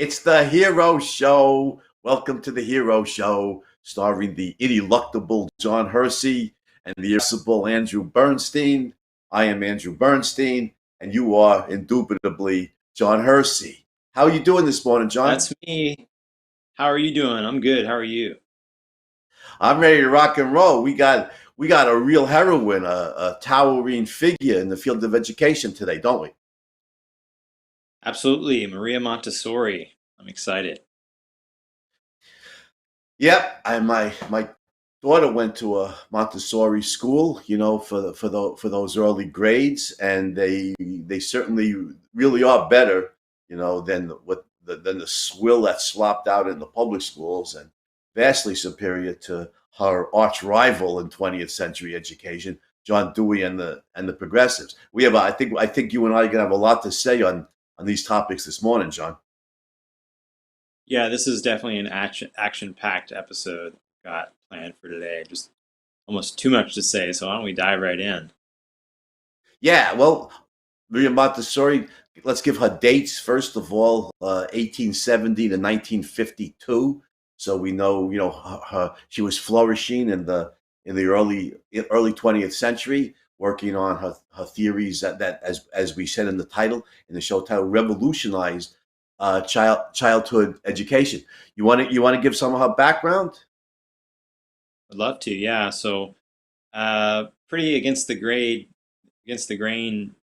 It's the Hero Show. Welcome to the Hero Show, starring the ineluctable John Hersey and the irascible Andrew Bernstein. I am Andrew Bernstein, and you are indubitably John Hersey. How are you doing this morning, John? That's me. How are you doing? I'm good. How are you? I'm ready to rock and roll. We got a real heroine, a towering figure in the field of education today, don't we? Absolutely. Maria Montessori. I'm excited. Yep, my daughter went to a Montessori school, for those early grades, and they certainly really are better, than the swill that slopped out in the public schools, and vastly superior to her arch rival in 20th century education, John Dewey and the progressives. I think you and I are gonna have a lot to say on these topics this morning, John. Yeah, this is definitely an action-packed episode got planned for today. Just almost too much to say, so why don't we dive right in? Yeah, well, Maria Montessori, let's give her dates. First of all, 1870 to 1952. So we know, she was flourishing in the early 20th century, working on her theories that as we said in the title, in the show title, revolutionized childhood education. You want to give some of her background? I'd love to. Yeah. So, pretty against the grain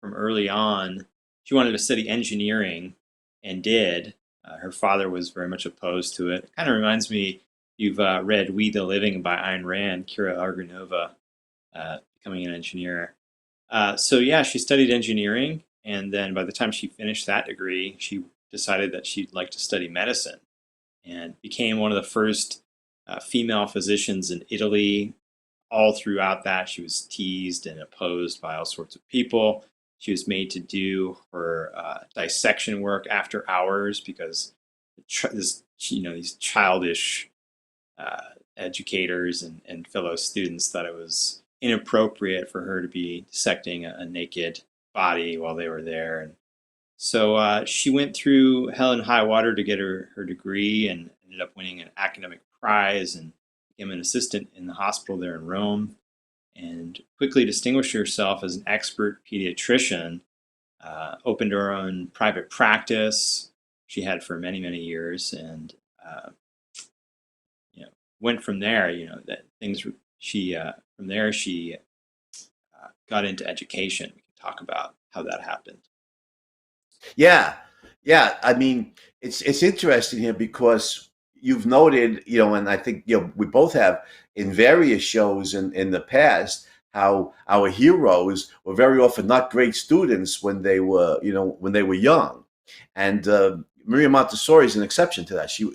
from early on. She wanted to study engineering, and did. Her father was very much opposed to it. It kind of reminds me. You've read "We the Living" by Ayn Rand, Kira Argonova, becoming an engineer. So yeah, she studied engineering, and then by the time she finished that degree, she decided that she'd like to study medicine, and became one of the first female physicians in Italy. All throughout that, she was teased and opposed by all sorts of people. She was made to do her dissection work after hours because these childish educators and fellow students thought it was inappropriate for her to be dissecting a naked body while they were there. And so she went through hell and high water to get her degree, and ended up winning an academic prize, and became an assistant in the hospital there in Rome, and quickly distinguished herself as an expert pediatrician. Opened her own private practice she had for many, many years, and uh, went from there. That things she from there she got into education. We can talk about how that happened. Yeah, yeah. I mean, it's interesting here because you've noted, and I think we both have in various shows in the past how our heroes were very often not great students when they were young, and Maria Montessori is an exception to that. She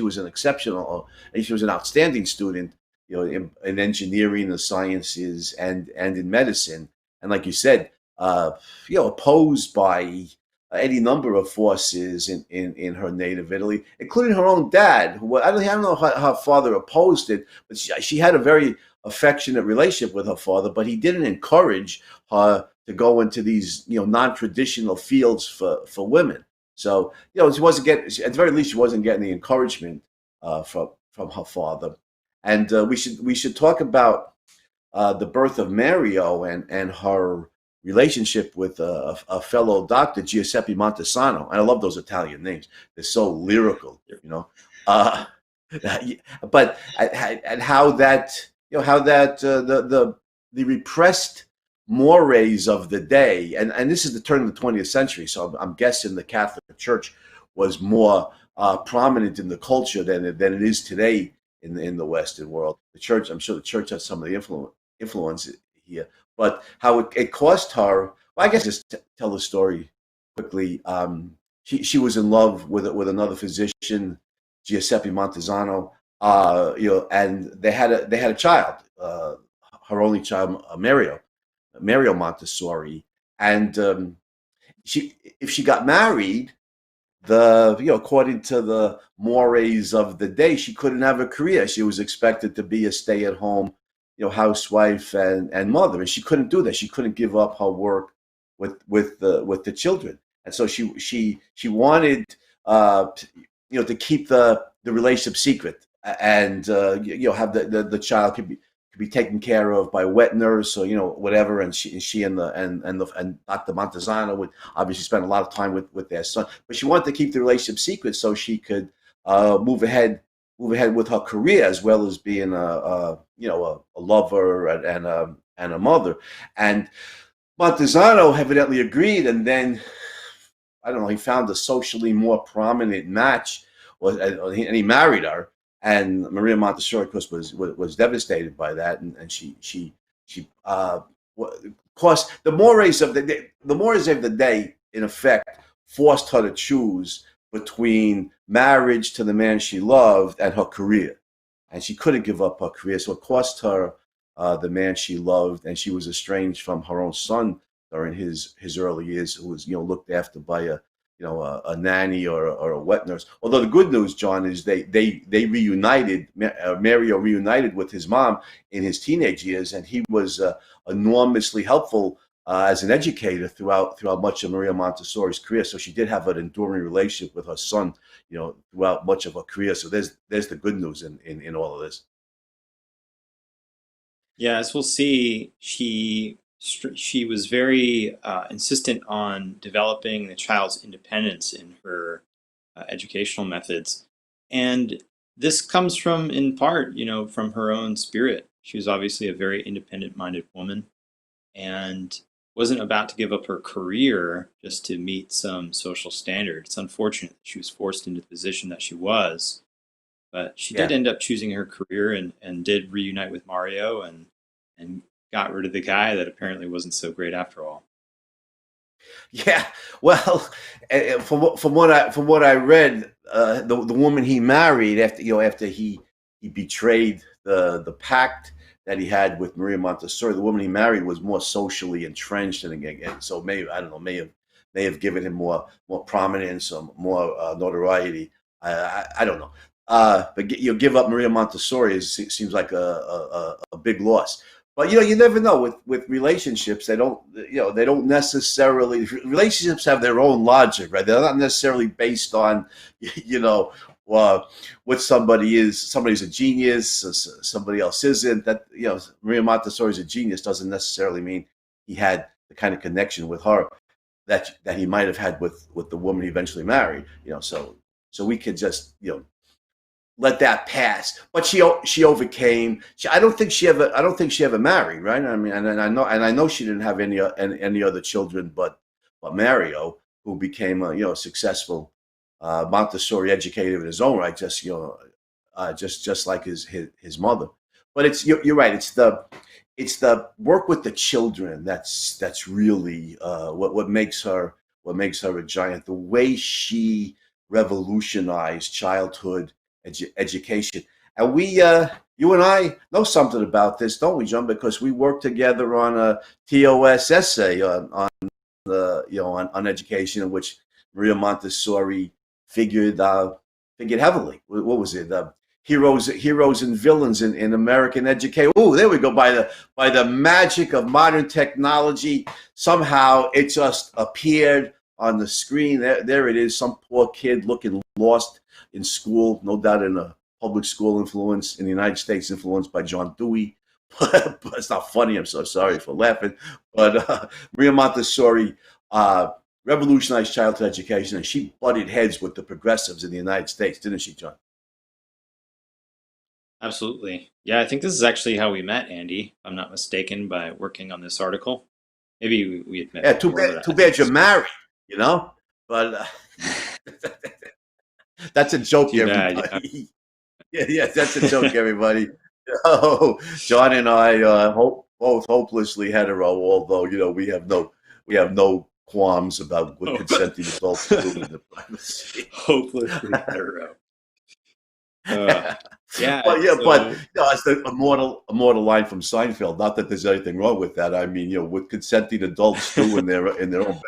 was an exceptional, and she was an outstanding student, in engineering, the sciences, and in medicine, and like you said, opposed by any number of forces in her native Italy, including her own dad, who I don't know how her father opposed it, but she had a very affectionate relationship with her father, but he didn't encourage her to go into these non-traditional fields for women. So she wasn't getting, at the very least, she wasn't getting the encouragement from her father. And we should talk about the birth of Mario and her relationship with a fellow doctor, Giuseppe Montesano. And I love those Italian names; they're so lyrical. Uh, but and how that the repressed mores of the day, and this is the turn of the 20th century, so I'm guessing the Catholic Church was more prominent in the culture than it is today in the Western world. The church, I'm sure the church has some of the influence here, but how it cost her. Well, I guess just tell the story quickly. She was in love with another physician, Giuseppe Montesano. And they had a child, her only child, Mario Montessori, and if she got married, according to the mores of the day, she couldn't have a career. She was expected to be a stay-at-home, housewife and mother, and she couldn't do that. She couldn't give up her work with the children, and so she wanted uh, to keep the relationship secret, and have the child could be taken care of by a wet nurse, or whatever, and she and Dr. Montesano would obviously spend a lot of time with their son, but she wanted to keep the relationship secret so she could move ahead with her career, as well as being a lover and a mother. And Montesano evidently agreed, and then I don't know. He found a socially more prominent match, and he married her. And Maria Montessori, of course, was devastated by that, and she of course, the mores of the day, in effect, forced her to choose between marriage to the man she loved and her career, and she couldn't give up her career, so it cost her the man she loved, and she was estranged from her own son during his early years, who was looked after by a nanny or a wet nurse. Although the good news, John, is they reunited. Mario reunited with his mom in his teenage years, and he was enormously helpful as an educator throughout much of Maria Montessori's career. So she did have an enduring relationship with her son, throughout much of her career. So there's the good news in all of this. Yeah, as we'll see, she was very insistent on developing the child's independence in her educational methods, and this comes from, in part, from her own spirit. She was obviously a very independent-minded woman, and wasn't about to give up her career just to meet some social standard. It's unfortunate that she was forced into the position that she was, but she did Yeah. end up choosing her career, and did reunite with Mario, and got rid of the guy that apparently wasn't so great after all. Yeah, well, from what I read, the woman he married after he betrayed the pact that he had with Maria Montessori, the woman he married was more socially entrenched, and again, so maybe, I don't know, may have given him more prominence or more notoriety. I don't know, but give up Maria Montessori seems like a big loss. But you never know with relationships. They don't necessarily, relationships have their own logic, right? They're not necessarily based on you know what somebody is. Somebody's a genius, somebody else isn't. That Maria Montessori's a genius doesn't necessarily mean he had the kind of connection with her that he might have had with the woman he eventually married. So we could just let that pass. But she overcame. I don't think she ever married, right? I mean, and I know she didn't have any other children, but Mario, who became a successful Montessori educator in his own right, just like his mother. But you're right. It's the work with the children that's really what makes her a giant. The way she revolutionized childhood education. And you and I know something about this, don't we, John? Because we worked together on a TOS essay on education, in which Maria Montessori figured heavily. What was it? Heroes and villains in American education. Oh, there we go. By the magic of modern technology, somehow it just appeared on the screen. There it is. Some poor kid looking lost in school, no doubt in a public school influence in the United States, influenced by John Dewey. But it's not funny. I'm so sorry for laughing. But Maria Montessori revolutionized childhood education, and she butted heads with the progressives in the United States, didn't she, John? Absolutely. Yeah, I think this is actually how we met, Andy, if I'm not mistaken, by working on this article. Maybe we had met Yeah, too before, bad. but Too I think bad this you're is married. But that's a joke, too bad. Yeah. everybody. Yeah, that's a joke, everybody. Oh, John and I both hopelessly hetero, although we have no qualms about what consenting adults do in the privacy. Hopelessly hetero. Uh, yeah, But so it's the immortal line from Seinfeld. Not that there's anything wrong with that. I mean, what consenting adults do in their own bed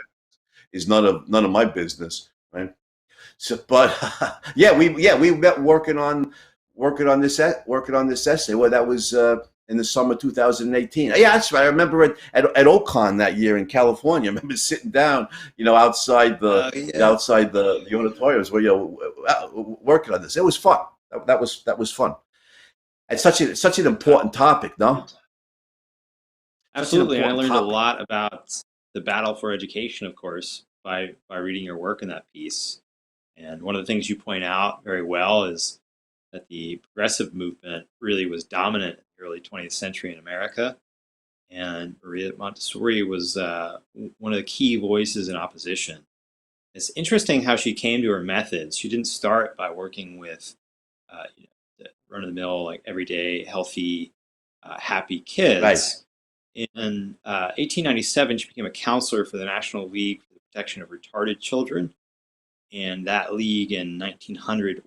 is none of my business, right? So, but we met working on this essay. Well, that was in the summer 2018. Yeah, that's right. I remember at Ocon that year in California. I remember sitting down, outside Yeah. the auditoriums where working on this. It was fun. That was fun. It's such an Uh, important topic, no? Such an Absolutely. And I important learned a topic. lot about the battle for education, of course, by reading your work in that piece. And one of the things you point out very well is that the progressive movement really was dominant in the early 20th century in America. And Maria Montessori was one of the key voices in opposition. It's interesting how she came to her methods. She didn't start by working with run of the mill, like everyday, healthy, happy Right. kids. In 1897, she became a counselor for the National League for the Protection of Retarded Children. And that league in 1900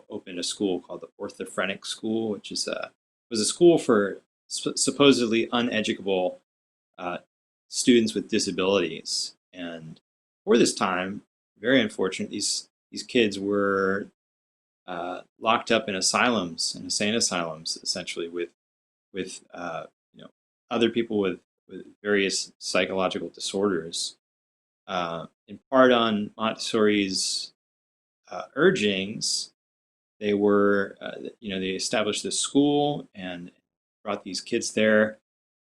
opened a school called the Orthophrenic School, which was a school for supposedly uneducable uh, students with disabilities. And for this time, very unfortunate, these kids were locked up in asylums, insane asylums, essentially with other people with various psychological disorders. In part on Montessori's urgings, they established this school and brought these kids there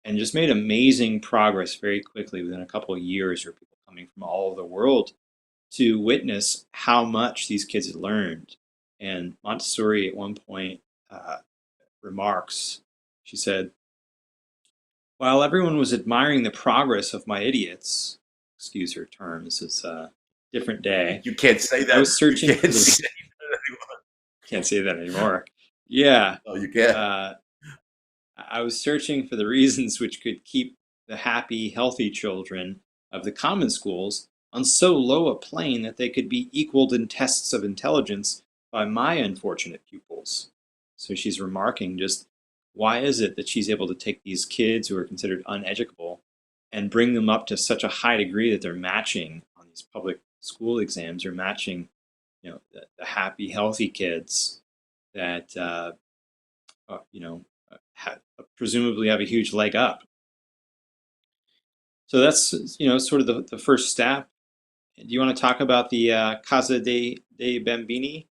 and just made amazing progress very quickly within a couple of years. There were people coming from all over the world to witness how much these kids had learned. And Montessori at one point remarks, she said, while everyone was admiring the progress of my idiots, excuse her term, this is a different day, You can't say I that. was You searching for can't the, say that anymore. can't say that anymore. Yeah. No, you can't. Uh, I was searching for the reasons which could keep the happy, healthy children of the common schools on so low a plane that they could be equaled in tests of intelligence by my unfortunate pupils. So she's remarking just why is it that she's able to take these kids who are considered uneducable and bring them up to such a high degree that they're matching on these public school exams, or matching, the happy, healthy kids that uh, you know, presumably have a huge leg up. So that's sort of the first step. Do you want to talk about the Casa dei Bambini?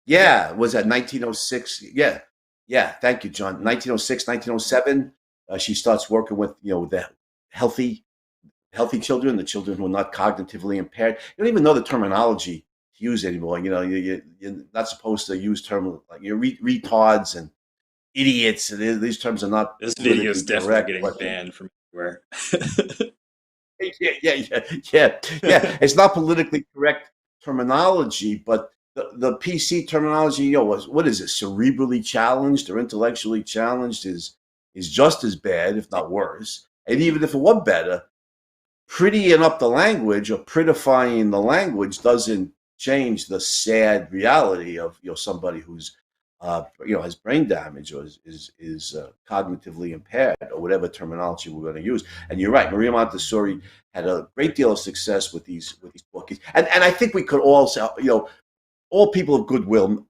Yeah, was that 1906? Yeah, yeah. Thank you, John. 1906, 1907. She starts working with the healthy healthy children, the children who are not cognitively impaired. You don't even know the terminology to use anymore. You're not supposed to use terms like retards and idiots. These terms are not This video is politically definitely correct. getting But banned from everywhere. yeah. It's not politically correct terminology, but the PC terminology, was what is it? Cerebrally challenged or intellectually challenged is just as bad, if not worse. And even if it was better, prettying up the language or prettifying the language doesn't change the sad reality of somebody who's has brain damage or is cognitively impaired, or whatever terminology we're going to use. And you're right, Maria Montessori had a great deal of success with these poor kids, and I think we could all say, all people of goodwill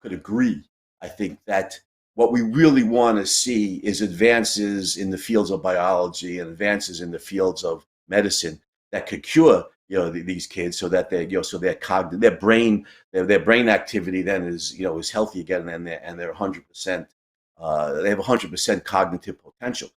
could agree, I think, that what we really want to see is advances in the fields of biology and advances in the fields of medicine that could cure these kids, so that they so their brain activity then is healthy again, and they're 100%, they have 100% cognitive potential.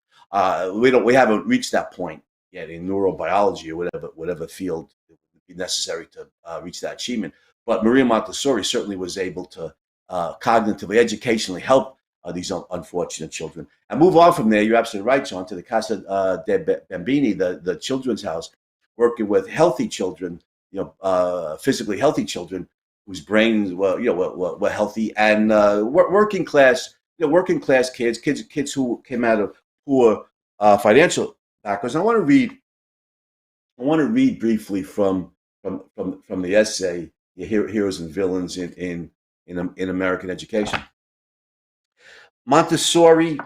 We haven't reached that point yet in neurobiology or whatever field would be necessary to reach that achievement. But Maria Montessori certainly was able to cognitively, educationally help these unfortunate children. And move on from there, you're absolutely right, John, to the Casa de Bambini, the children's house, working with healthy children, physically healthy children whose brains were healthy, and working class, kids who came out of poor financial backgrounds. And I want to read briefly from the essay, Heroes and Villains in American Education. Montessori,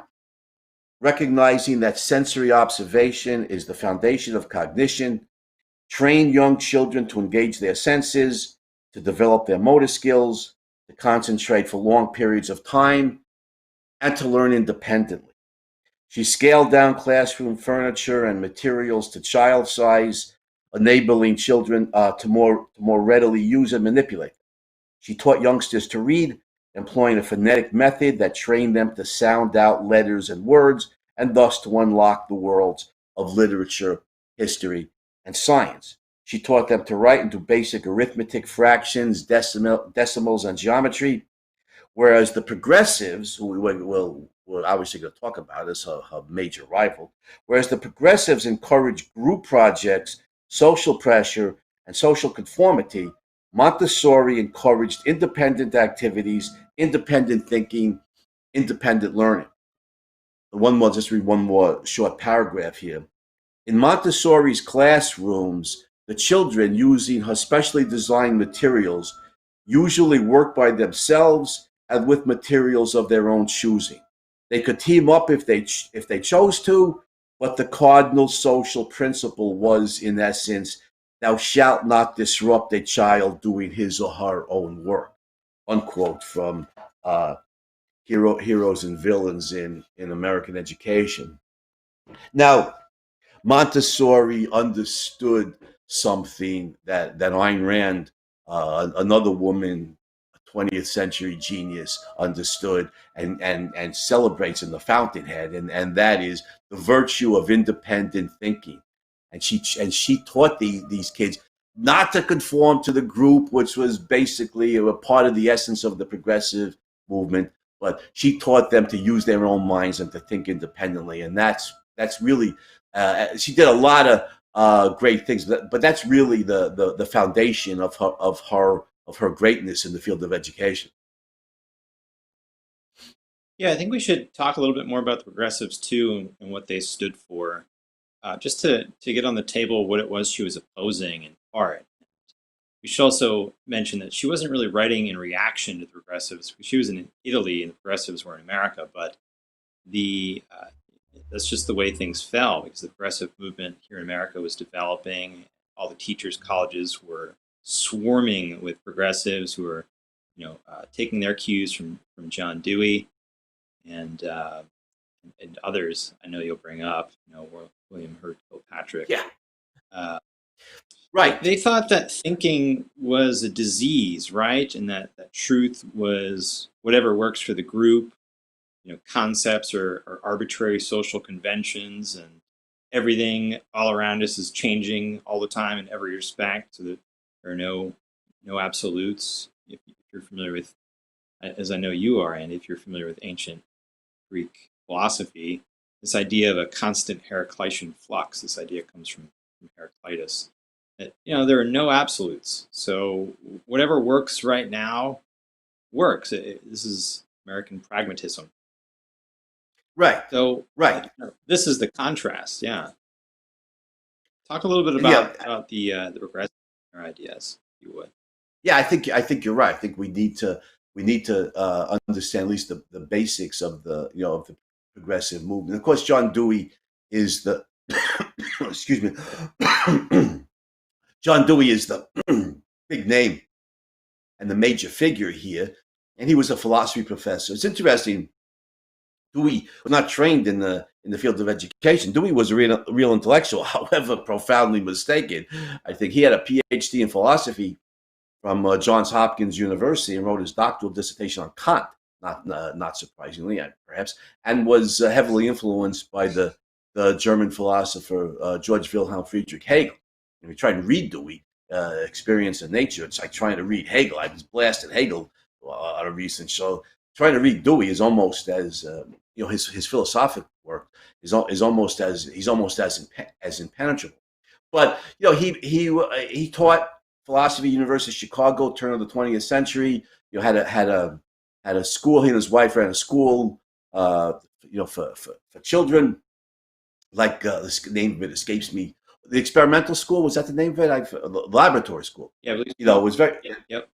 recognizing that sensory observation is the foundation of cognition, trained young children to engage their senses, to develop their motor skills, to concentrate for long periods of time, and to learn independently. She scaled down classroom furniture and materials to child size, enabling children to more readily use and manipulate. She taught youngsters to read, employing a phonetic method that trained them to sound out letters and words, and thus to unlock the worlds of literature, history, and science. She taught them to write and do basic arithmetic, fractions, decimals, and geometry. Whereas the progressives, who we're obviously going to talk about as her major rival, whereas the progressives encourage group projects, social pressure, and social conformity, Montessori encouraged independent activities, independent thinking, independent learning. Just read one more short paragraph here. In Montessori's classrooms, the children, using her specially designed materials, usually work by themselves and with materials of their own choosing. They could team up if they chose to, but the cardinal social principle was, in essence, thou shalt not disrupt a child doing his or her own work. Unquote from Heroes and Villains in American Education. Now, Montessori understood something that Ayn Rand, another woman, a 20th century genius, understood and celebrates in the Fountainhead, and that is the virtue of independent thinking. And she taught these kids not to conform to the group, which was basically a part of the essence of the progressive movement, but she taught them to use their own minds and to think independently, and that's really she did a lot of great things, but that's really the foundation of her greatness in the field of education. Yeah, I think we should talk a little bit more about the progressives too and what they stood for. Just to get on the table what it was she was opposing in part. We should also mention that she wasn't really writing in reaction to the progressives. She was in Italy and the progressives were in America, but the that's just the way things fell because the progressive movement here in America was developing. All the teachers' colleges were swarming with progressives who were, taking their cues from John Dewey and others. I know you'll bring up, William Hurt Kilpatrick. Yeah, Uh, right. they thought that thinking was a disease, right? And that truth was whatever works for the group. Concepts are arbitrary social conventions, and everything all around us is changing all the time in every respect, so that there are no absolutes. If you're familiar with, as I know you are, and if you're familiar with ancient Greek philosophy, this idea of a constant Heraclitean flux, this idea comes from Heraclitus, that there are no absolutes. So whatever works right now works. This is American pragmatism. Right. So Right. this is the contrast. Yeah. Talk a little bit And yeah, about the progressive ideas, if you would. yeah. I think you're right. I think we need to understand at least the basics of of the progressive movement. Of course, John Dewey is the excuse me. John Dewey is the big name and the major figure here, and he was a philosophy professor. It's interesting. Dewey was not trained in the field of education. Dewey was a real intellectual, however profoundly mistaken. I think he had a PhD in philosophy from Johns Hopkins University and wrote his doctoral dissertation on Kant. Not surprisingly, perhaps, and was heavily influenced by the German philosopher George Wilhelm Friedrich Hegel. If you try to read Dewey, Experience in Nature, it's like trying to read Hegel. I was blasted Hegel on a recent show. Trying to read Dewey is almost as his philosophical work is almost as impenetrable. But he taught philosophy, University of Chicago, turn of the 20th century. Had a school. He and his wife ran a school, for children. Like the name of it escapes me. The experimental school, was that the name of it? The laboratory school. Yeah, I believe It so. was very Yep.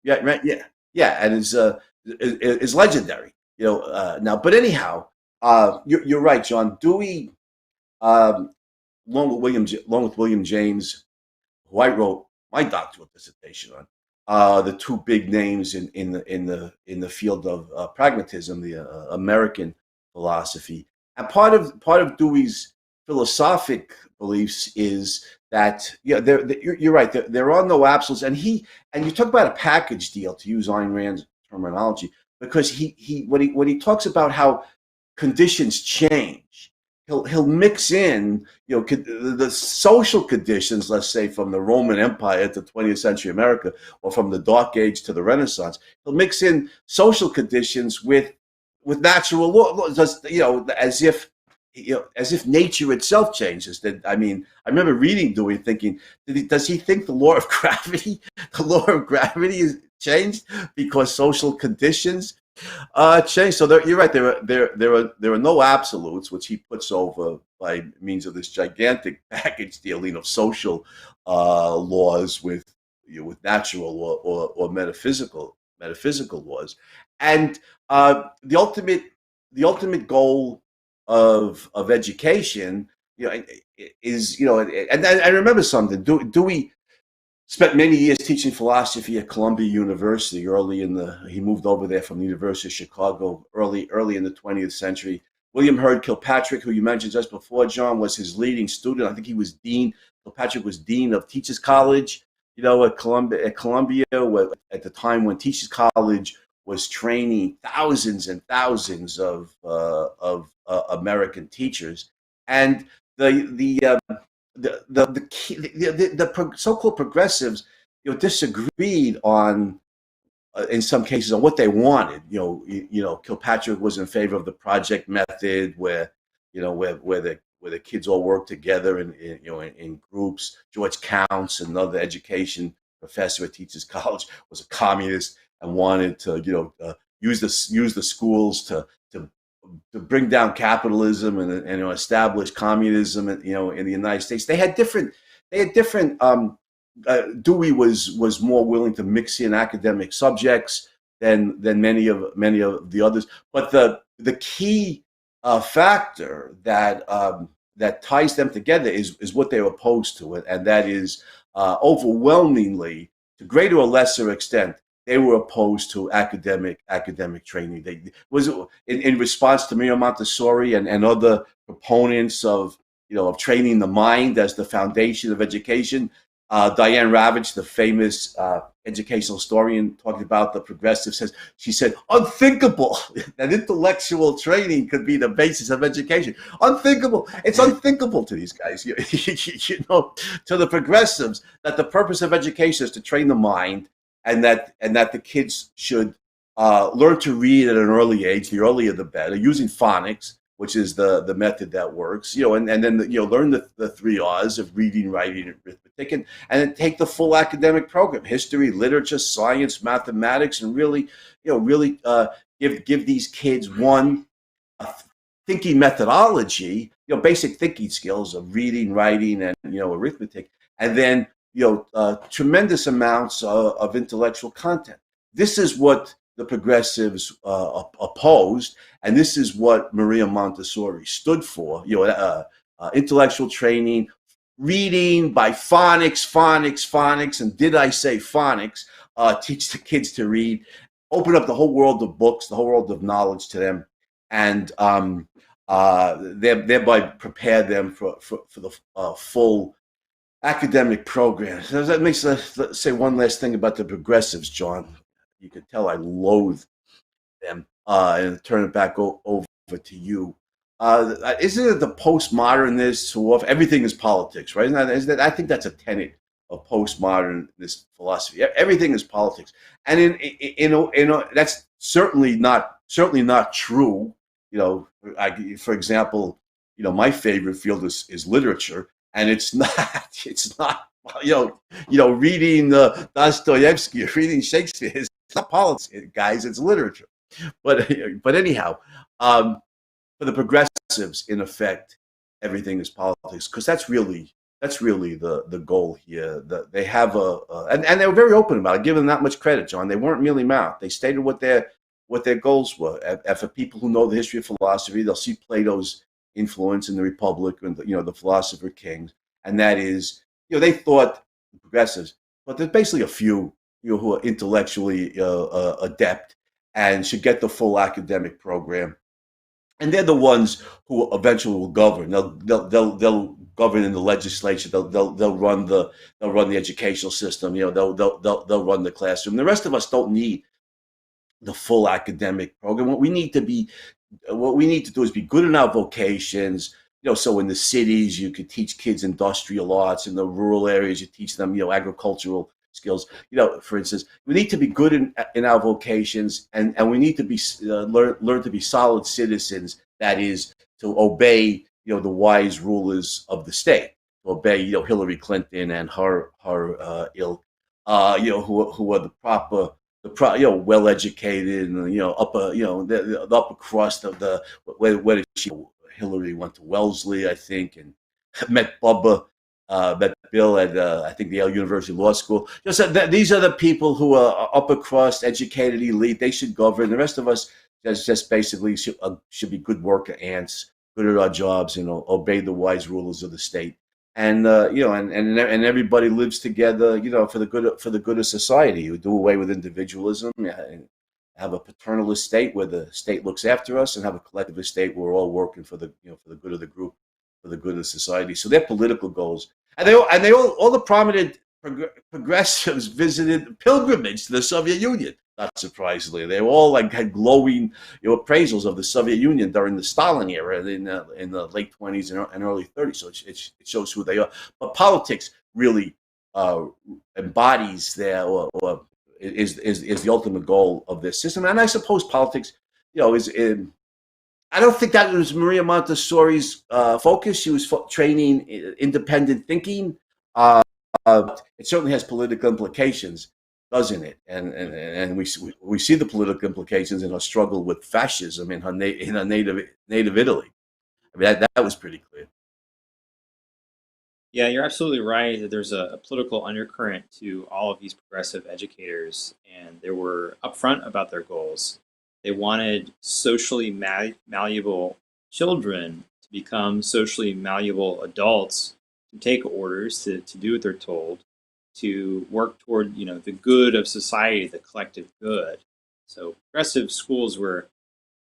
yeah, right, yeah, and is legendary. Now, but anyhow, you're right, John Dewey. Um, along with William James, who I wrote my doctoral dissertation on. the two big names in the field of pragmatism, the American philosophy. And part of Dewey's philosophic beliefs is that, yeah, you're right. There are no absolutes, and you talk about a package deal, to use Ayn Rand's terminology, because when he talks about how conditions change, he'll mix in, the social conditions, let's say from the Roman Empire to 20th century America, or from the Dark Age to the Renaissance. He'll mix in social conditions with natural law, just, as if nature itself changes. That, I mean, I remember reading Dewey, thinking, does he think the law of gravity, is changed because social conditions change? So you're right. There are no absolutes, which he puts over by means of this gigantic package dealing of social laws with natural law, or metaphysical laws, and the ultimate goal of education, is, and I remember something. Dewey spent many years teaching philosophy at Columbia University. He moved over there from the University of Chicago early in the 20th century. William Hurd Kilpatrick, who you mentioned just before, John, was his leading student. I think he was dean. Kilpatrick was dean of Teachers College, at Columbia. At the time when Teachers College was training thousands and thousands of American teachers, and the so-called progressives, disagreed on, in some cases, on what they wanted. Kilpatrick was in favor of the project method, where the kids all work together in groups. George Counts, another education professor at Teachers College, was a communist and wanted to use the schools to bring down capitalism and establish communism, in the United States. They had different. Dewey was more willing to mix in academic subjects than many of the others. But the key factor that ties them together is what they're opposed to, and that is, overwhelmingly, to greater or lesser extent, they were opposed to academic training. They was in response to Maria Montessori and other proponents of training the mind as the foundation of education. Diane Ravitch, the famous educational historian, talking about the progressives, she said, unthinkable that intellectual training could be the basis of education. Unthinkable. It's unthinkable to these guys, to the progressives, that the purpose of education is to train the mind, and that the kids should learn to read at an early age. The earlier the better, using phonics, which is the method that works, and then learn the 3 R's of reading, writing, and arithmetic, and then take the full academic program: history, literature, science, mathematics, and really give these kids, one, a thinking methodology, basic thinking skills of reading, writing, and arithmetic, and then tremendous amounts of intellectual content. This is what the progressives opposed, and this is what Maria Montessori stood for. Intellectual training, reading by phonics, and did I say phonics? Teach the kids to read, open up the whole world of books, the whole world of knowledge to them, and thereby prepare them for the full academic program. So that makes let's say one last thing about the progressives, John. You can tell I loathe them, and turn it back over to you. Isn't it the postmodernists who everything is politics, right? I think that's a tenet of postmodernist philosophy. Everything is politics, and that's certainly not true. For example, my favorite field is literature, and it's not reading Dostoevsky, reading Shakespeare. It's not politics, guys. It's literature. But anyhow, for the progressives, in effect, everything is politics, because that's really the goal here. They have and they were very open about it. Give them that much credit, John. They weren't mealy mouthed. They stated what their goals were. And for people who know the history of philosophy, they'll see Plato's influence in the Republic and the philosopher kings, and that is, they thought, the progressives, but there's basically a few who are intellectually adept and should get the full academic program. And they're the ones who eventually will govern. They'll govern in the legislature. They'll run the educational system. They'll run the classroom. The rest of us don't need the full academic program. What we need to do is be good in our vocations. So in the cities, you could teach kids industrial arts. In the rural areas, you teach them, agricultural skills. For instance, we need to be good in our vocations, and we need to be learn to be solid citizens. That is to obey, the wise rulers of the state, to obey, Hillary Clinton and her ilk, who are well educated, and upper the upper crust of the where did she Hillary went to Wellesley, I think, and met Bill at I think the Yale University Law School. These are the people who are upper crust, educated, elite. They should govern. The rest of us just basically should be good worker ants, good at our jobs, obey the wise rulers of the state. And and everybody lives together, for the good of society. We do away with individualism, and have a paternalist state where the state looks after us, and have a collectivist state where we're all working for the for the good of the group, for the good of society. So they're political goals, and all the prominent progressives visited pilgrimage to the Soviet Union. Not surprisingly, they all had glowing appraisals of the Soviet Union during the Stalin era in the late 20s and early 30s. So it shows who they are. But politics really embodies or is the ultimate goal of this system. And I suppose politics, is in. I don't think that was Maria Montessori's focus. She was training independent thinking. Uh, it certainly has political implications, doesn't it? And we see the political implications in her struggle with fascism in her native Italy. I mean, that was pretty clear. Yeah, you're absolutely right that there's a political undercurrent to all of these progressive educators, and they were upfront about their goals. They wanted socially malleable children to become socially malleable adults, to take orders, to do what they're told, to work toward the good of society, the collective good. So progressive schools were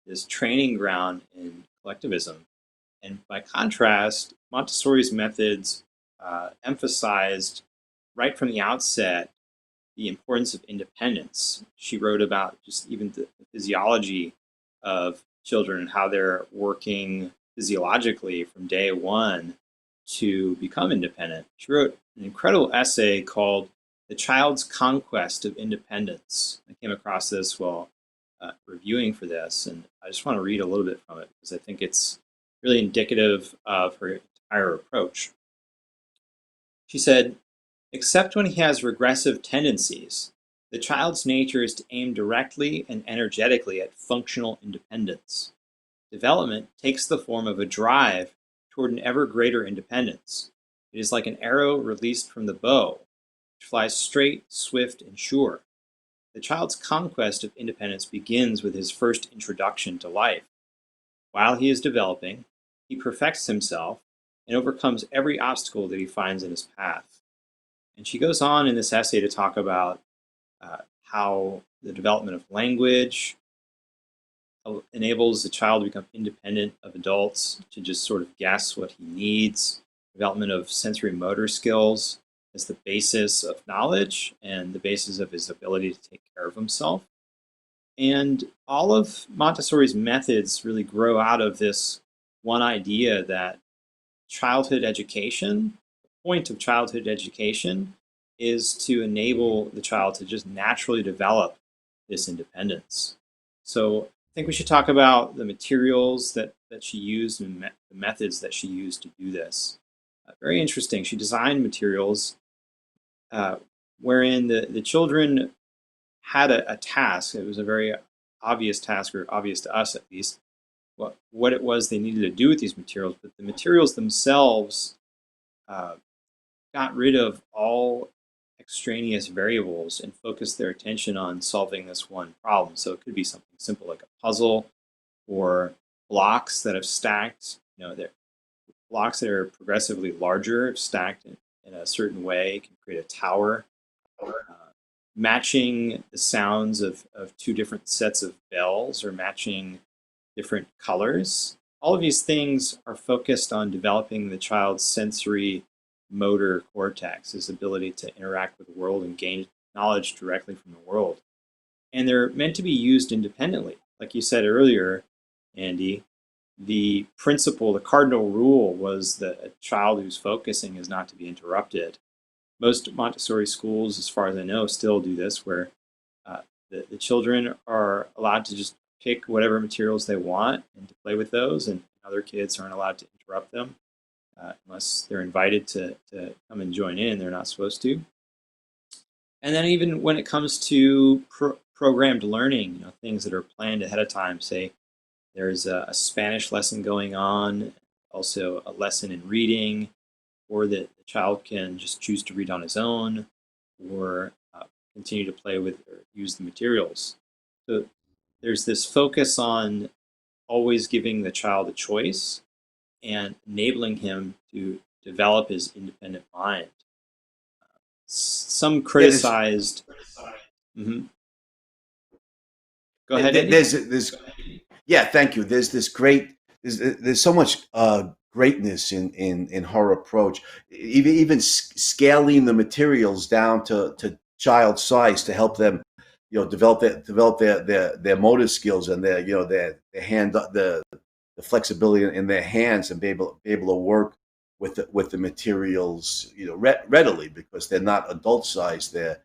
this training ground in collectivism. And by contrast, Montessori's methods emphasized right from the outset the importance of independence. She wrote about just even the physiology of children and how they're working physiologically from day one to become independent. She wrote an incredible essay called The Child's Conquest of Independence. I came across this while reviewing for this, and I just want to read a little bit from it because I think it's really indicative of her entire approach. She said, "Except when he has regressive tendencies, the child's nature is to aim directly and energetically at functional independence. Development takes the form of a drive toward an ever greater independence. It is like an arrow released from the bow, which flies straight, swift, and sure. The child's conquest of independence begins with his first introduction to life. While he is developing, he perfects himself and overcomes every obstacle that he finds in his path." And she goes on in this essay to talk about how the development of language enables the child to become independent of adults, to just sort of guess what he needs. Development of sensory motor skills as the basis of knowledge and the basis of his ability to take care of himself. And all of Montessori's methods really grow out of this one idea that childhood education, the point of childhood education, is to enable the child to just naturally develop this independence. So I think we should talk about the materials that she used and the methods that she used to do this. Very interesting. She designed materials wherein the children had a task. It was a very obvious task, or obvious to us at least, what it was they needed to do with these materials. But the materials themselves got rid of all extraneous variables and focused their attention on solving this one problem. So it could be something simple like a puzzle, or blocks that have stacked. They're blocks that are progressively larger, stacked in a certain way, can create a tower. matching the sounds of two different sets of bells or matching different colors. All of these things are focused on developing the child's sensory motor cortex, his ability to interact with the world and gain knowledge directly from the world. And they're meant to be used independently. Like you said earlier, Andy, the principle, the cardinal rule was that a child who's focusing is not to be interrupted. Most Montessori schools, as far as I know, still do this, where the children are allowed to just pick whatever materials they want and to play with those, and other kids aren't allowed to interrupt them unless they're invited to come and join in. They're not supposed to. And then even when it comes to programmed learning, things that are planned ahead of time, say there's a Spanish lesson going on, also a lesson in reading, or that the child can just choose to read on his own, or continue to play with or use the materials. So there's this focus on always giving the child a choice and enabling him to develop his independent mind. Some criticized. Mhm. Go ahead, Andy. Yeah, thank you. There's this there's so much greatness in her approach, even scaling the materials down to child size to help them, develop their motor skills and their hand the flexibility in their hands and be able to work with the materials readily, because they're not adult size, they're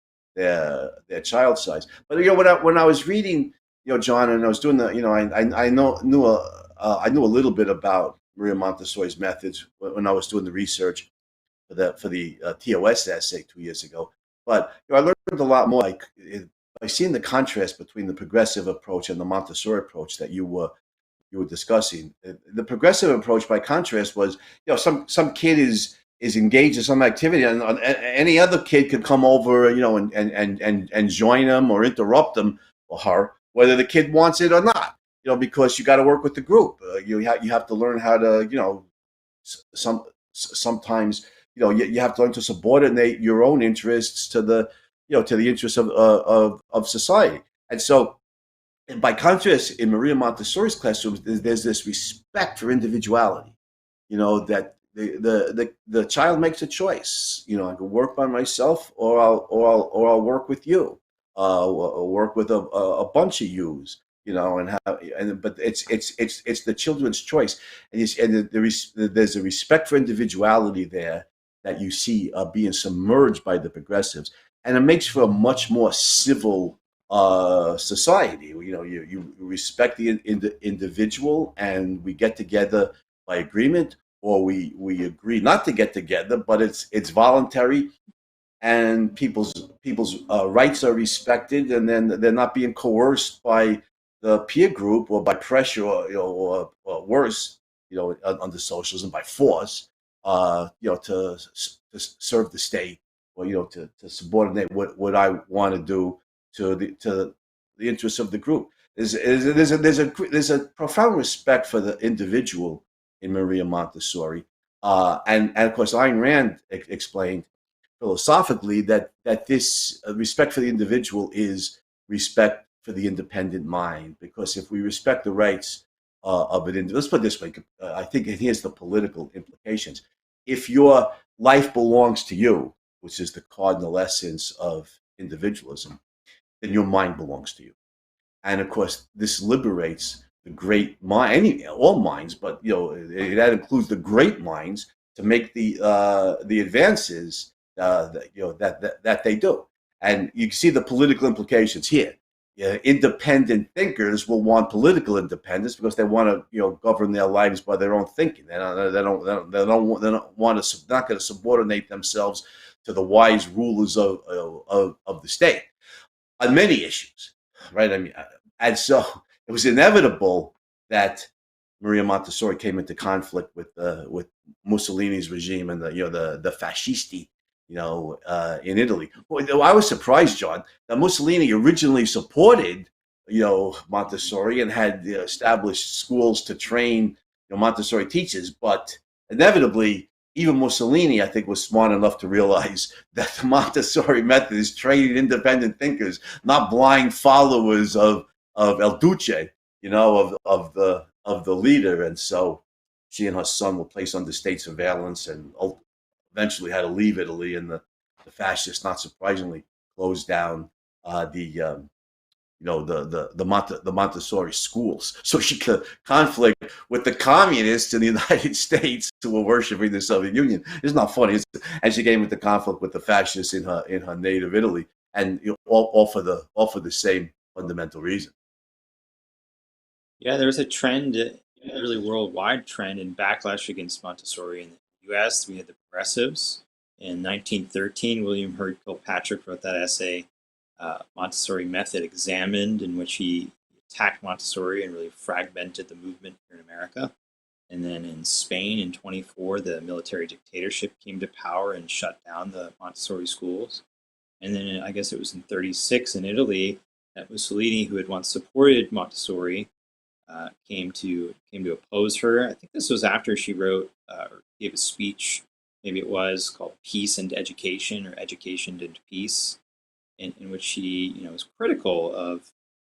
child size. But when I was reading, John, and I was doing I knew I knew a little bit about Maria Montessori's methods when I was doing the research for the TOS essay 2 years ago. But I learned a lot more by seeing the contrast between the progressive approach and the Montessori approach that you were discussing. The progressive approach, by contrast, was some kid is engaged in some activity, and any other kid could come over, and join them or interrupt them or her, whether the kid wants it or not. Because you got to work with the group. You have to learn how to, sometimes you have to learn to subordinate your own interests to the interests of society. And so, and by contrast, in Maria Montessori's classrooms, there's this respect for individuality. That the child makes a choice. I can work by myself, or I'll work with you, or work with a bunch of yous. But it's the children's choice, and there's a respect for individuality there that you see being submerged by the progressives, and it makes for a much more civil society. You respect the individual, and we get together by agreement, or we agree not to get together, but it's voluntary, and people's rights are respected, and then they're not being coerced by the peer group or by pressure, or worse, under socialism, by force, to serve the state, or to subordinate what I want to do to the interests of the group. There's a profound respect for the individual in Maria Montessori, and of course Ayn Rand explained philosophically that this respect for the individual is respect for the independent mind. Because if we respect the rights of an individual, let's put it this way, I think here's the political implications. If your life belongs to you, which is the cardinal essence of individualism, then your mind belongs to you. And of course, this liberates the great mind, all minds, but that includes the great minds, to make the advances that they do. And you can see the political implications here. Independent thinkers will want political independence because they want to govern their lives by their own thinking. They don't want to, not going to subordinate themselves to the wise rulers of the state on many issues, right? I mean, and so it was inevitable that Maria Montessori came into conflict with Mussolini's regime and the fascisti, in Italy. Well, I was surprised, John, that Mussolini originally supported Montessori and had established schools to train Montessori teachers, but inevitably even Mussolini, I think, was smart enough to realize that the Montessori method is training independent thinkers, not blind followers of El Duce, of the leader. And so she and her son were placed under state surveillance and eventually had to leave Italy. And the fascists, not surprisingly, closed down the the Montessori schools, so she could conflict with the communists in the United States who were worshiping the Soviet Union. It's not funny, and she came into conflict with the fascists in her native Italy, and all for the same fundamental reason. Yeah, there was a trend, a really worldwide trend in backlash against Montessori in the U.S. We had the progressives. In 1913, William Hurd Kilpatrick wrote that essay, Montessori Method Examined, in which he attacked Montessori and really fragmented the movement here in America. And then in Spain in 24, the military dictatorship came to power and shut down the Montessori schools. And then I guess it was in 36 in Italy that Mussolini, who had once supported Montessori, came to oppose her. I think this was after she wrote or gave a speech, maybe it was called "Peace and Education" or "Education and Peace," in which she was critical of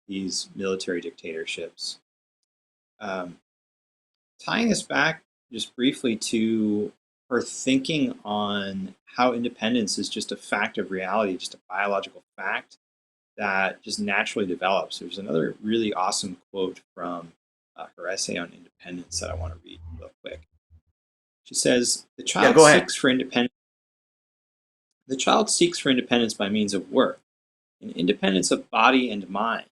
these military dictatorships. Um, Tying this back just briefly to her thinking on how independence is just a fact of reality, just a biological fact that just naturally develops. There's another really awesome quote from her essay on independence that I want to read real quick. She says, "The Yeah, child go ahead. seeks for independence. The child seeks for independence by means of work, an independence of body and mind.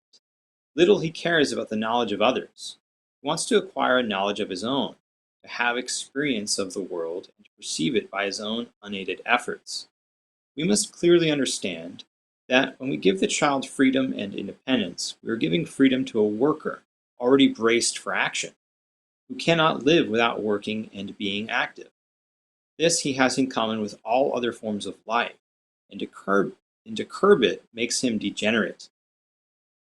Little he cares about the knowledge of others. He wants to acquire a knowledge of his own, to have experience of the world, and to perceive it by his own unaided efforts. We must clearly understand that when we give the child freedom and independence, we are giving freedom to a worker already braced for action, who cannot live without working and being active. This he has in common with all other forms of life, and to curb it makes him degenerate.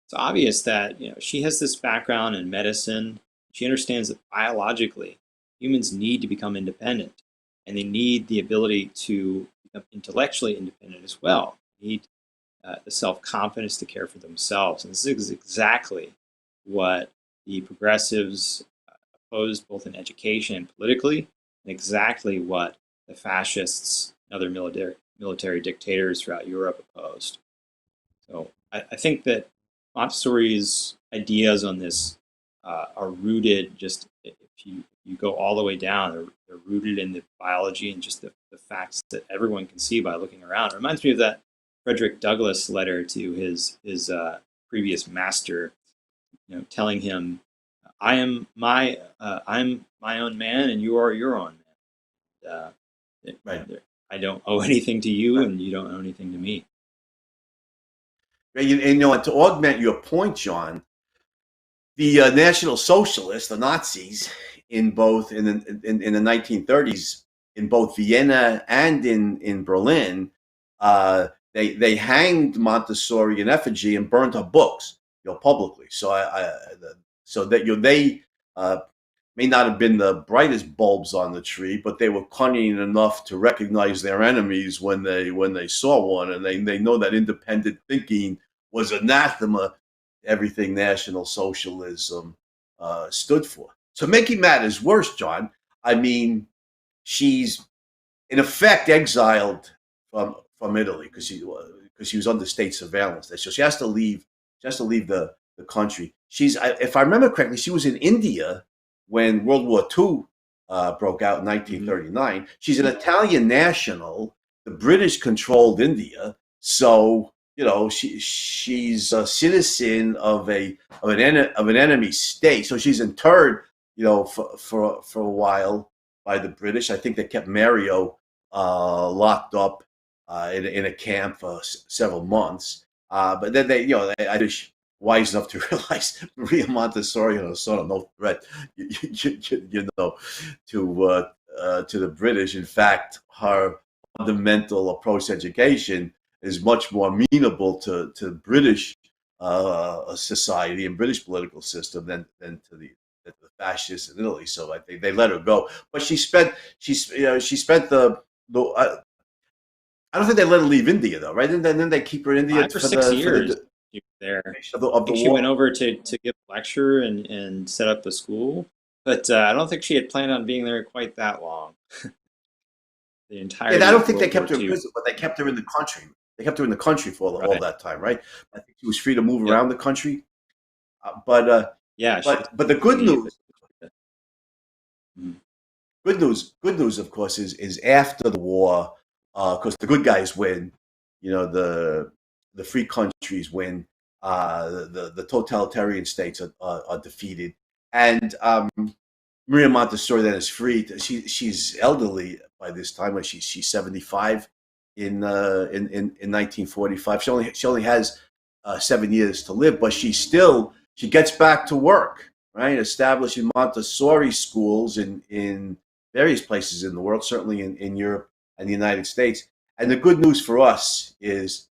It's obvious that she has this background in medicine. She understands that biologically, humans need to become independent, and they need the ability to become intellectually independent as well. They need the self-confidence to care for themselves. And this is exactly what the progressives opposed both in education and politically, and exactly what the fascists and other military dictators throughout Europe opposed. So I think that Montessori's ideas on this are rooted just if you go all the way down, they're rooted in the biology and just the facts that everyone can see by looking around. It reminds me of that Frederick Douglass letter to his previous master, telling him, I'm my own man, and you are your own man. Right. I don't owe anything to you, Right. and you don't owe anything to me." And to augment your point, John, the National Socialists, the Nazis, in the 1930s, in both Vienna and in Berlin, they hanged Montessori in effigy and burned her books, publicly. So that they uh, may not have been the brightest bulbs on the tree, but they were cunning enough to recognize their enemies when they saw one, and they know that independent thinking was anathema to everything National Socialism stood for. So making matters worse, John, I mean, she's in effect exiled from Italy because she was under state surveillance. So she has to leave. She has to leave the country. If I remember correctly, she was in India when World War II broke out in Mm-hmm. 1939. She's an Italian national. The British controlled India, so she's a citizen of an enemy state. So she's interred, for a while by the British. I think they kept Mario locked up in a camp for several months. But then I was wise enough to realize Maria Montessori and her son are no threat, to the British. In fact, her fundamental approach to education is much more amenable to British society and British political system than to the the fascists in Italy. So I think they let her go. But she spent the I don't think they let her leave India though, right? And then they keep her in India 5 or 6 years she was there. I of the think she went war. over to give a lecture and set up a school, but I don't think she had planned on being there quite that long. The Yeah, I entirety don't of think they World War kept her in II. prison, but they kept her in the country. They kept her in the country for all Right. that time, right? I think she was free to move Yep. around the country. But Yeah, she was but the to leave. Mhm. good news, of course, is after the war, because the good guys win. You know, the free countries win. The totalitarian states are defeated, and Maria Montessori then is free. She's elderly by this time. Like she's 75 in 1945. She only has 7 years to live, but she gets back to work, right? Establishing Montessori schools in various places in the world, certainly in Europe and the United States. And the good news for us is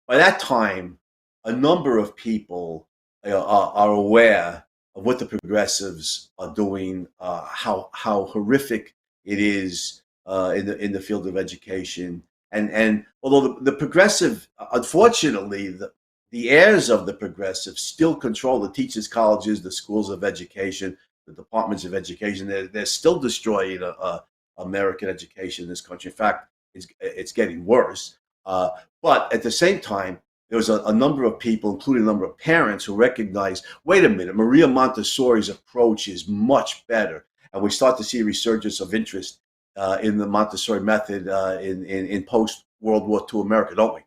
by that time, a number of people are aware of what the progressives are doing, how horrific it is in the field of education, and although the progressive, unfortunately, the heirs of the progressive still control the teachers' colleges, the schools of education, the departments of education. They're still destroying American education in this country. In fact, it's getting worse. But at the same time, there was a number of people, including a number of parents, who recognized, wait a minute, Maria Montessori's approach is much better. And we start to see a resurgence of interest in the Montessori method in post World War II America, don't we?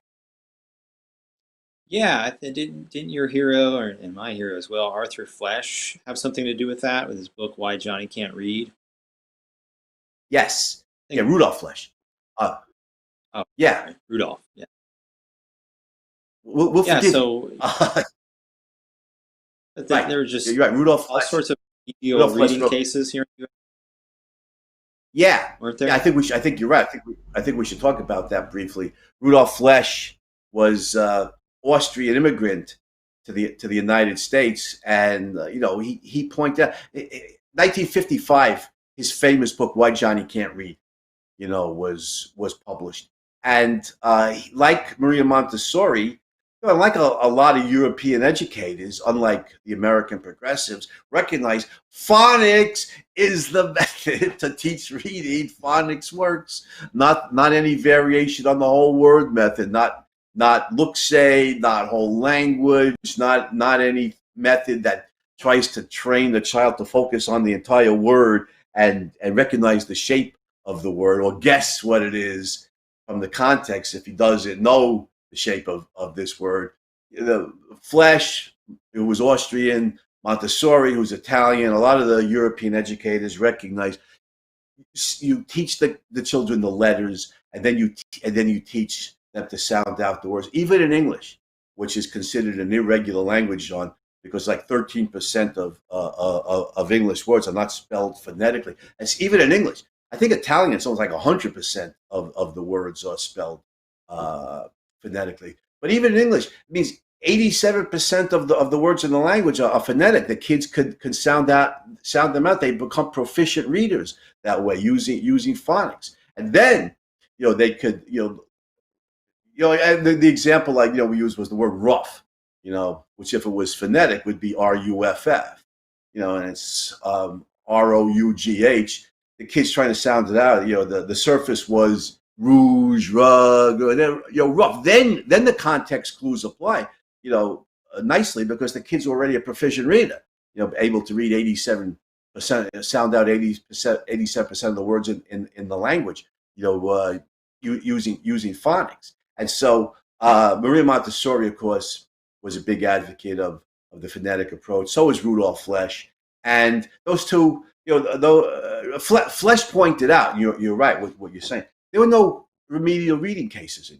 Yeah, didn't your hero and my hero as well, Arthur Flesch, have something to do with that with his book Why Johnny Can't Read? Yes. I Yeah, think. Rudolph Flesch. Uh, Oh, yeah, sorry, Rudolph. Yeah, we'll yeah. forgive you. So Right. there were just You're right. Rudolph all Flesch. sorts of remedial Rudolph Flesch reading wrote. cases here, Yeah, weren't yeah. there? I think you're right. I think we should talk about that briefly. Rudolf Flesch was Austrian immigrant to the United States, and he pointed out 1955. His famous book "Why Johnny Can't Read," was published, and like Maria Montessori, like a lot of European educators, unlike the American progressives, recognize phonics is the method to teach reading. Phonics works, not any variation on the whole word method, not look say, not whole language, not any method that tries to train the child to focus on the entire word and recognize the shape of the word or guess what it is from the context if he doesn't know the shape of this word. The Flesch, who was Austrian, Montessori, who's Italian, a lot of the European educators recognize you teach the children the letters, and then you teach them to sound out the words, even in English, which is considered an irregular language, John, because like 13% of English words are not spelled phonetically. It's even in English. I think Italian, it's almost like 100% of the words are spelled uh, phonetically. But even in English, it means 87% of the words in the language are phonetic. The kids could sound them out. They become proficient readers that way using phonics. And then they could and the example like we used was the word rough, which if it was phonetic would be ruff, and it's rough. The kids trying to sound it out. The surface was rouge, rug, or rough. Then the context clues apply. Nicely because the kid's already a proficient reader. Able to read 87%, sound out 87% of the words in the language. Using phonics. And so Maria Montessori, of course, was a big advocate of the phonetic approach. So was Rudolf Flesch. And those two, though Flesch pointed out, you're right with what you're saying. There were no remedial reading cases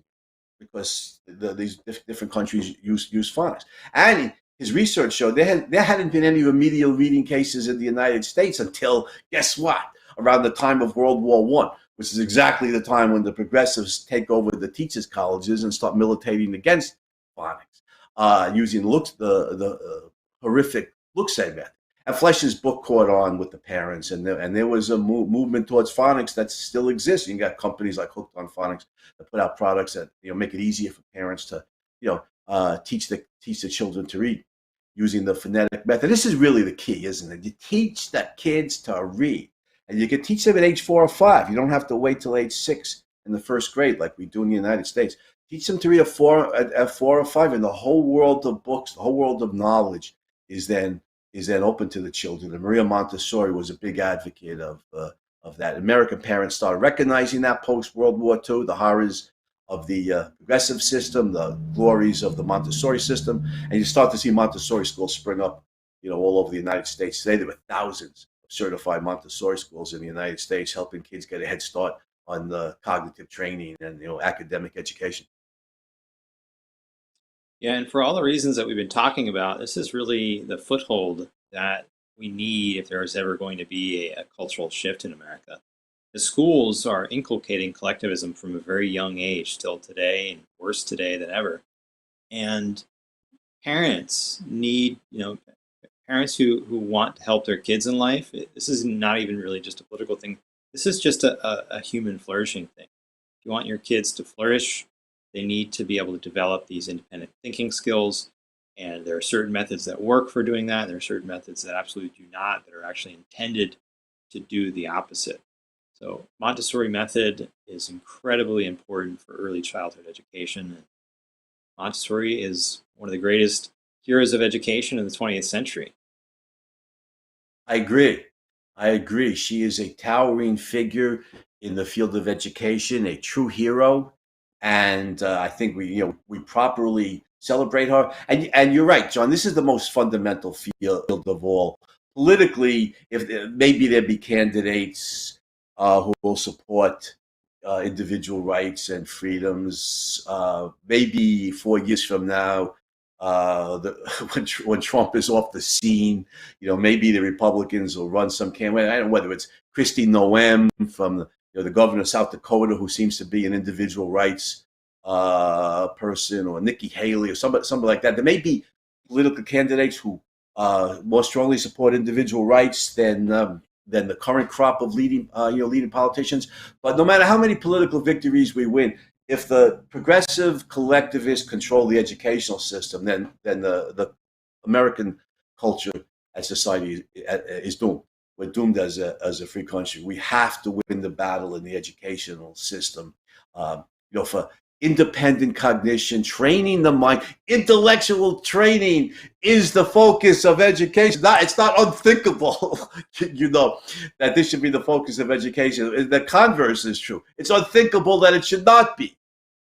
because these different countries use phonics. And his research showed there hadn't been any remedial reading cases in the United States until, guess what, around the time of World War One, which is exactly the time when the progressives take over the teachers' colleges and start militating against phonics, using the horrific look-say method. And Flesch's book caught on with the parents, and there was a movement towards phonics that still exists. You got companies like Hooked on Phonics that put out products that make it easier for parents to teach the children to read using the phonetic method. This is really the key, isn't it? You teach the kids to read, and you can teach them at age 4 or 5. You don't have to wait till age 6 in the first grade like we do in the United States. Teach them to read at 4 or 5, and the whole world of books, the whole world of knowledge is then open to the children. And Maria Montessori was a big advocate of that. American parents started recognizing that post World War II, the horrors of the progressive system, the glories of the Montessori system, and you start to see Montessori schools spring up, all over the United States. Today there were thousands of certified Montessori schools in the United States, helping kids get a head start on the cognitive training and academic education. Yeah, and for all the reasons that we've been talking about, this is really the foothold that we need if there is ever going to be a cultural shift in America. The schools are inculcating collectivism from a very young age, still today, and worse today than ever. And parents need, parents who want to help their kids in life. This is not even really just a political thing. This is just a human flourishing thing. If you want your kids to flourish, they need to be able to develop these independent thinking skills. And there are certain methods that work for doing that. There are certain methods that absolutely do not, that are actually intended to do the opposite. So Montessori method is incredibly important for early childhood education. Montessori is one of the greatest heroes of education in the 20th century. I agree. She is a towering figure in the field of education, a true hero, and I think we properly celebrate her. And you're right, John. This is the most fundamental field of all. Politically, if maybe there be candidates who will support individual rights and freedoms, maybe 4 years from now, when Trump is off the scene, maybe the Republicans will run some campaign. I don't know whether it's Kristi Noem from the governor of South Dakota, who seems to be an individual rights person, or Nikki Haley, or somebody like that. There may be political candidates who more strongly support individual rights than the current crop of leading politicians. But no matter how many political victories we win, if the progressive collectivists control the educational system, then the American culture and society is doomed. We're doomed as a free country. We have to win the battle in the educational system. For independent cognition, training the mind, intellectual training is the focus of education. It's not unthinkable, that this should be the focus of education. The converse is true. It's unthinkable that it should not be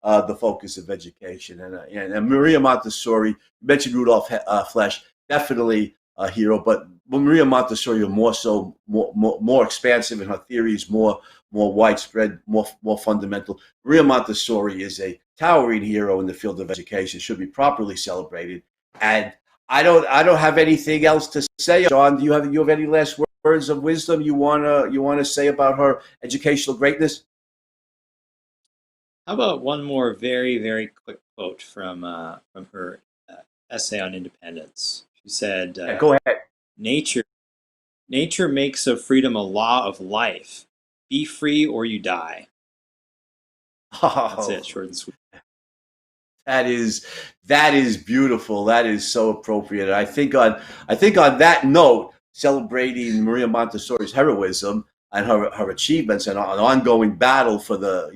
the focus of education. And Maria Montessori, you mentioned Rudolf Flesch, definitely a hero, but Maria Montessori was more expansive in her theories, more widespread, more fundamental. Maria Montessori is a towering hero in the field of education, should be properly celebrated. And I don't have anything else to say. John, do you have any last words of wisdom you wanna say about her educational greatness? How about one more very, very quick quote from her essay on independence? She said, Go ahead. Nature makes of freedom a law of life. Be free or you die. That's it, short and sweet. That is beautiful. That is so appropriate. I think on that note, celebrating Maria Montessori's heroism and her achievements and an ongoing battle for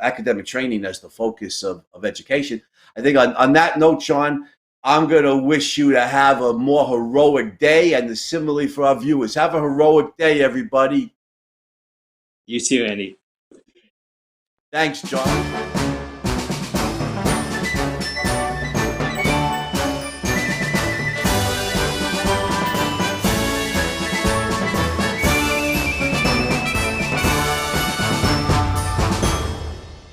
academic training as the focus of education. I think on that note, Sean, I'm going to wish you to have a more heroic day, and similarly for our viewers. Have a heroic day, everybody. You too, Andy. Thanks, John.